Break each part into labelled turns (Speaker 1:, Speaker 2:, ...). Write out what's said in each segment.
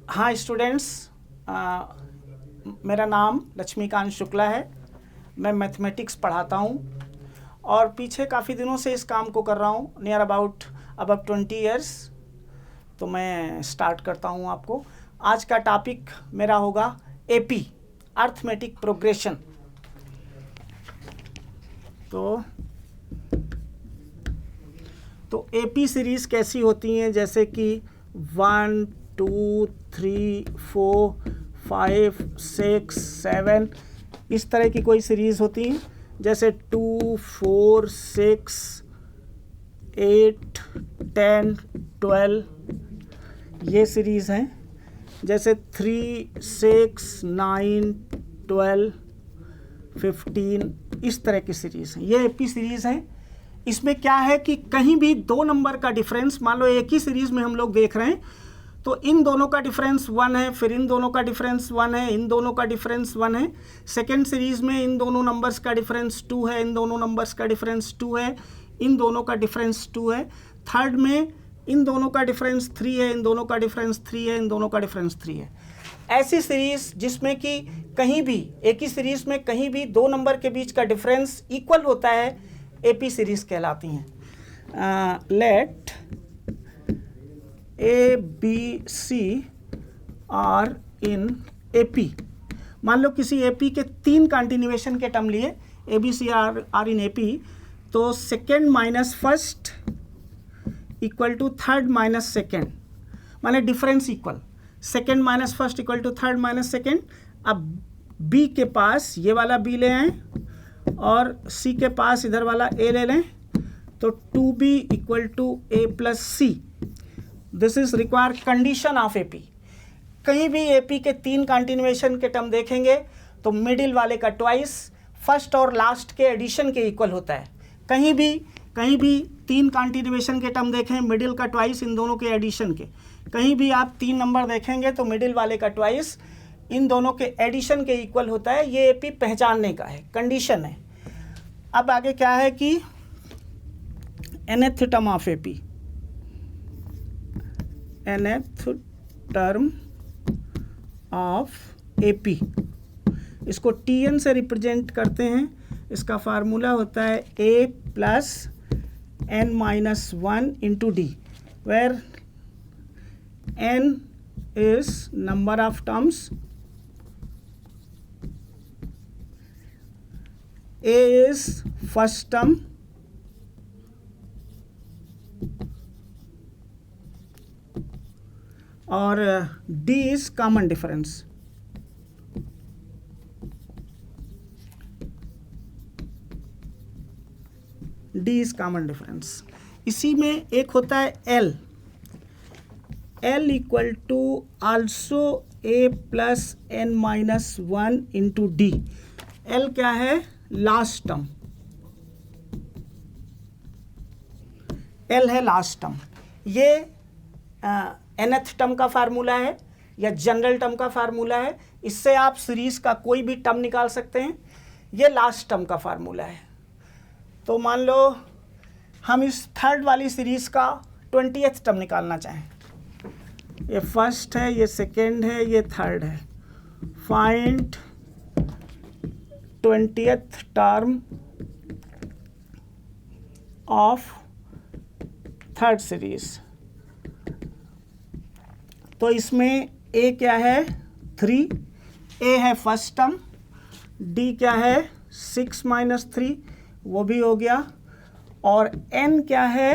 Speaker 1: हाँ स्टूडेंट्स, मेरा नाम लक्ष्मीकांत शुक्ला है। मैं मैथमेटिक्स पढ़ाता हूँ और पीछे काफ़ी दिनों से इस काम को कर रहा हूँ, नियर अबाउट अब 20 ईयर्स। तो मैं स्टार्ट करता हूँ आपको। आज का टॉपिक मेरा होगा एपी, अर्थमेटिक प्रोग्रेशन। तो एपी सीरीज़ कैसी होती हैं, जैसे कि 1 2 3 4 5 6 7 इस तरह की कोई सीरीज़ होती हैं, जैसे 2 4 6 8 10 12 ये सीरीज़ हैं। जैसे 3 6 9 12 15 इस तरह की सीरीज़ हैं। ये एपी सीरीज़ हैं। इसमें क्या है कि कहीं भी दो नंबर का डिफरेंस, मान लो एक ही सीरीज़ में हम लोग देख रहे हैं, तो इन दोनों का डिफरेंस 1 है, फिर इन दोनों का डिफरेंस 1 है, इन दोनों का डिफरेंस 1 है। सेकेंड सीरीज़ में इन दोनों नंबर्स का डिफरेंस 2 है, इन दोनों नंबर्स का डिफरेंस 2 है, इन दोनों का डिफरेंस 2 है। थर्ड में इन दोनों का डिफरेंस 3 है, इन दोनों का डिफरेंस 3 है, इन दोनों का डिफरेंस 3 है। ऐसी सीरीज़ जिसमें कि कहीं भी एक ही सीरीज़ में कहीं भी दो नंबर के बीच का डिफरेंस इक्वल होता है, एपी सीरीज़ कहलाती हैं। Let A B C are in AP. मान लो किसी एपी के 3 कंटिन्यूएशन के टर्म लिए, A B C are in AP, तो second minus first equal to third minus second, माने difference equal. Second minus first equal to third minus second. अब B के पास ये वाला बी ले आए और सी के पास इधर वाला ए ले लें, तो 2b equal to a plus C. This is require condition of AP. कहीं भी एपी के 3 कंटिन्यूएशन के टर्म देखेंगे तो मिडिल वाले का ट्वाइस फर्स्ट और लास्ट के एडिशन के इक्वल होता है। कहीं भी 3 कंटिन्यूएशन के टर्म देखें, मिडिल का ट्वाइस इन दोनों के एडिशन के। कहीं भी आप 3 नंबर देखेंगे तो मिडिल वाले का ट्वाइस इन दोनों के एडिशन के इक्वल होता है। ये एपी पहचानने का है, कंडीशन है। अब आगे क्या है कि nth term of AP, nth term of AP, इसको tn से रिप्रेजेंट करते हैं। इसका फार्मूला होता है a plus n minus 1 into D, where n is number of terms, a is first term, और d is common difference। d is common difference। इसी में एक होता है l equal to also a plus n minus 1 into D. l क्या है? Last term. l है last term. ये nth टर्म का फार्मूला है या जनरल टर्म का फार्मूला है। इससे आप सीरीज का कोई भी टर्म निकाल सकते हैं। ये लास्ट टर्म का फार्मूला है। तो मान लो हम इस थर्ड वाली सीरीज का 20th टर्म निकालना चाहें। ये फर्स्ट है, ये सेकेंड है, ये थर्ड है। Find 20th term of third series. तो इसमें a क्या है? 3, a है फर्स्ट टर्म, d क्या है? 6 माइनस 3, वो भी हो गया, और n क्या है?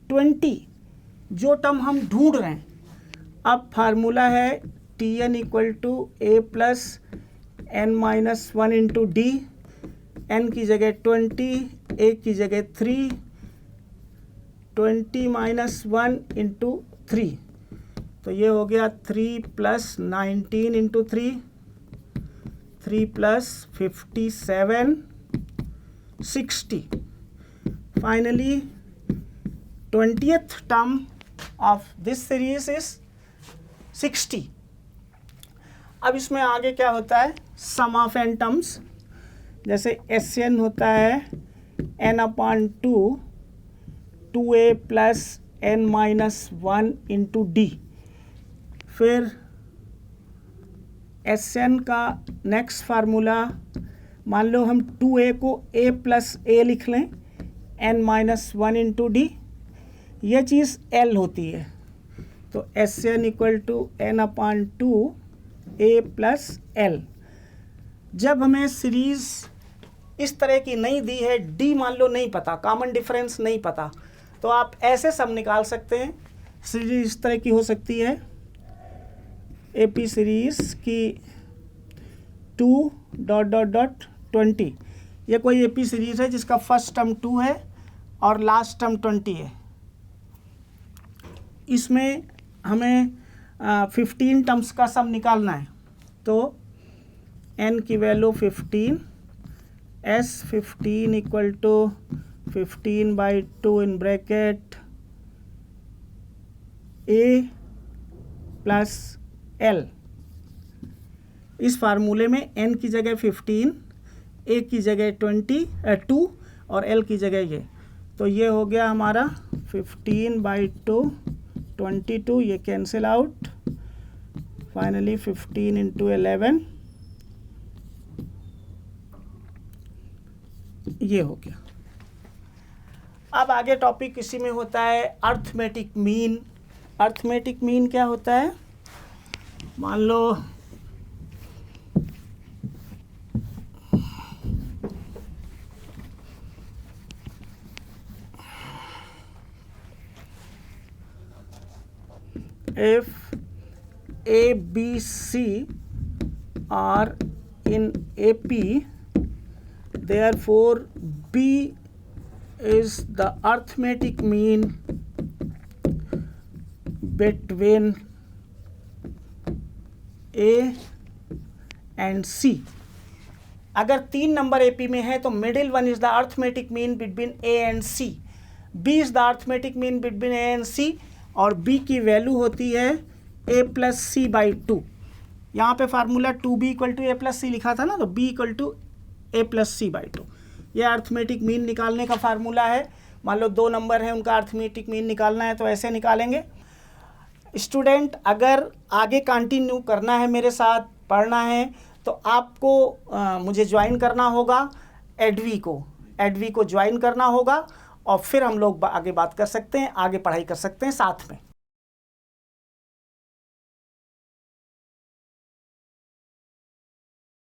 Speaker 1: 20, जो टर्म हम ढूंढ रहे हैं। अब फार्मूला है tn equal to a plus n minus 1 into D. n की जगह 20, a की जगह 3, 20 माइनस 1 इंटू 3, तो ये हो गया 3 plus 19 into 3, 3 plus 57, 60। Finally 20th term of this series is 60। अब इसमें आगे क्या होता है? सम ऑफ n टर्म्स। जैसे Sn होता है n/2 2a plus n minus 1 into D. फिर Sn का नेक्स्ट फार्मूला, मान लो हम 2a को a प्लस a लिख लें, n-1 इंटू डी, यह चीज़ L होती है, तो Sn equal to n/2 a plus L। जब हमें सीरीज़ इस तरह की नहीं दी है, D मान लो नहीं पता, कॉमन डिफरेंस नहीं पता, तो आप ऐसे सब निकाल सकते हैं। सीरीज इस तरह की हो सकती है, AP सीरीज़ की 2 ... 20, ये कोई AP सीरीज़ है जिसका फर्स्ट टर्म 2 है और लास्ट टर्म 20 है। इसमें हमें 15 टर्म्स का सम निकालना है, तो n की value 15, S15 equal to 15/2 in bracket a plus L। इस फार्मूले में n की जगह 15, a की जगह 2 और L की जगह ये, तो ये हो गया हमारा 15/2 22, ये कैंसिल आउट, फाइनली 15 इंटू 11, ये हो गया। अब आगे टॉपिक इसी में होता है अर्थमेटिक मीन। अर्थमेटिक मीन क्या होता है? मान लो if A, B, C are in AP, therefore B is the arithmetic mean between A and C। अगर 3 नंबर AP में है तो middle one is the arithmetic mean between A and C, B is the arithmetic mean between A and C, और B की value होती है A plus C/2। यहाँ पे formula 2B equal to A plus C लिखा था ना, तो B equal to A plus C/2, यह अर्थमेटिक मीन निकालने का फार्मूला है। मान लो 2 नंबर है, उनका अर्थमेटिक मीन निकालना है, तो ऐसे निकालेंगे। स्टूडेंट अगर आगे कंटिन्यू करना है, मेरे साथ पढ़ना है, तो आपको मुझे ज्वाइन करना होगा एडवी को ज्वाइन करना होगा, और फिर हम लोग आगे बात कर सकते हैं, आगे पढ़ाई कर सकते हैं साथ में।